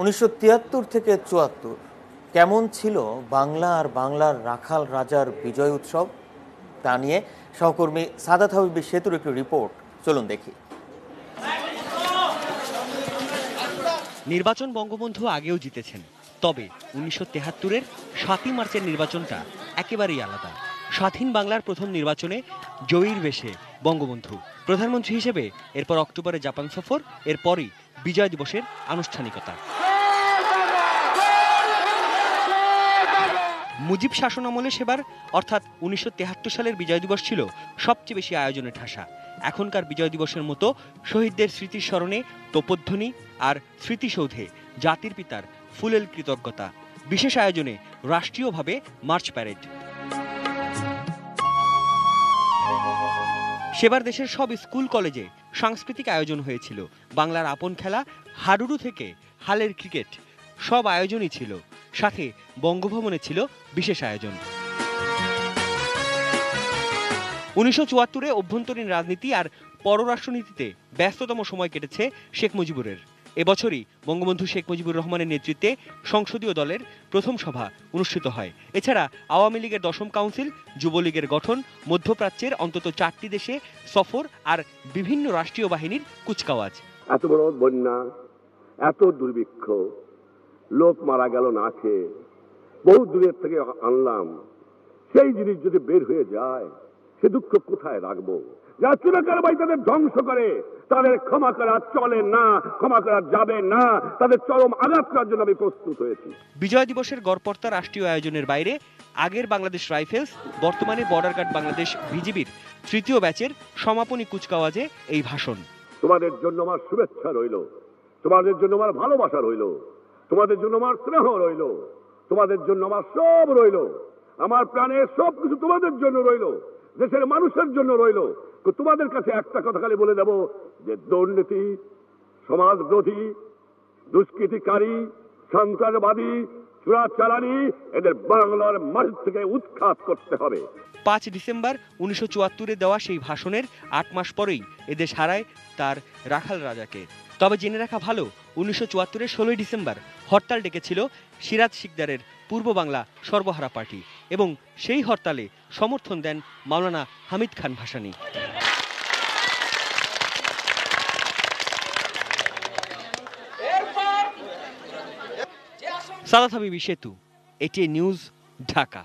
1973 থেকে 74 কেমন ছিল বাংলা আর বাংলার রাখাল রাজার বিজয় উৎসব, তা নিয়ে সহকর্মী সাদাত হাবিব সেতুর একটি রিপোর্ট। চলুন দেখি। নির্বাচন বঙ্গবন্ধু আগেও জিতেছেন, তবে 1973-এর 7ই মার্চের নির্বাচনটা একেবারেই আলাদা। স্বাধীন বাংলার প্রথম নির্বাচনে জয়ীর বেশে বঙ্গবন্ধু প্রধানমন্ত্রী হিসেবে, এরপর অক্টোবরে জাপান সফর, এরপরই বিজয় দিবসের আনুষ্ঠানিকতা। মুজিব শাসনামলে সেবার অর্থাৎ 1973 সালের বিজয় দিবস ছিল সবচেয়ে বেশি আয়োজনে ঠাসা। এখনকার বিজয় দিবসের মতো শহীদদের স্মৃতির স্মরণে তোপধ্বনি আর স্মৃতিসৌধে জাতির পিতার ফুলেল কৃতজ্ঞতা, বিশেষ আয়োজনে রাষ্ট্রীয়ভাবে মার্চ প্যারেড। সেবার দেশের সব স্কুল কলেজে সাংস্কৃতিক আয়োজন হয়েছিল। বাংলার আপন খেলা হাডুডু থেকে হালের ক্রিকেট, সব আয়োজনই ছিল। সাথে বঙ্গভবনে ছিল বিশেষ আয়োজন। 1974-এ অভ্যন্তরীণ রাজনীতি আর পররাষ্ট্রনীতিতে ব্যস্ততম সময় কেটেছে শেখ মুজিবুরের। এবছরই বঙ্গবন্ধু শেখ মুজিবুর রহমানের নেতৃত্বে সংসদীয় দলের প্রথম সভা অনুষ্ঠিত হয়। এছাড়া আওয়ামী লীগের 10ম কাউন্সিল, যুবলীগের গঠন, মধ্যপ্রাচ্যের অন্তত 4টি দেশে সফর আর বিভিন্ন রাষ্ট্রীয় বাহিনীর কুচকাওয়াজ। এত বড় বন্যা, এত দুর্ভিক্ষ, লোক মারা গেল না খেয়ে, বহু দূরের থেকে আনলাম, সেই জিনিস যদি বের হয়ে যায় সে দুঃখ কোথায় রাখবো? যারা চুরাকারবাই তাদের ধ্বংস করে, তাদের ক্ষমা করা চলে না, ক্ষমা করা যাবে না, তাদের চরম আঘাত করার জন্য আমি প্রস্তুত হয়েছি। বিজয় দিবসের গড়পড়তা রাষ্ট্রীয় আয়োজনের বাইরে আগের বাংলাদেশ রাইফেলস, বর্তমানে বর্ডার গার্ড বাংলাদেশ বিজিবির 3য় ব্যাচের সমাপনী কুচকাওয়াজে এই ভাষণ। তোমাদের জন্য আমার শুভেচ্ছা রইল, তোমাদের জন্য আমার ভালোবাসা রইল, তোমাদের জন্য আমার স্নেহ রইল, তোমাদের জন্য আমার সব রইল, আমার প্রাণের সবকিছু তোমাদের জন্য রইল, দেশের মানুষের জন্য রইল। তোমাদের কাছে একটা কথা খালি বলে দেব যে দুর্নীতি, সমাজবিরোধী, দুষ্কৃতিকারী, সন্ত্রাসবাদী, চোরাচালানি এদের বাংলার মাটি থেকে উৎখাত করতে হবে। 5 ডিসেম্বর 1974-এ দেওয়া সেই ভাষণের 8 মাস পরেই এদেশ হারায় তার রাখাল রাজাকে। তবে জেনে রাখা ভালো, 1974-এর 16ই ডিসেম্বর হরতাল ডেকেছিল সিরাজ শিকদারের পূর্ব বাংলা সর্বহারা পার্টি, এবং সেই হরতালে সমর্থন দেন মাওলানা হামিদ খান ভাসানী। সাদাত হাবিব সেতু, এটিএন নিউজ, ঢাকা।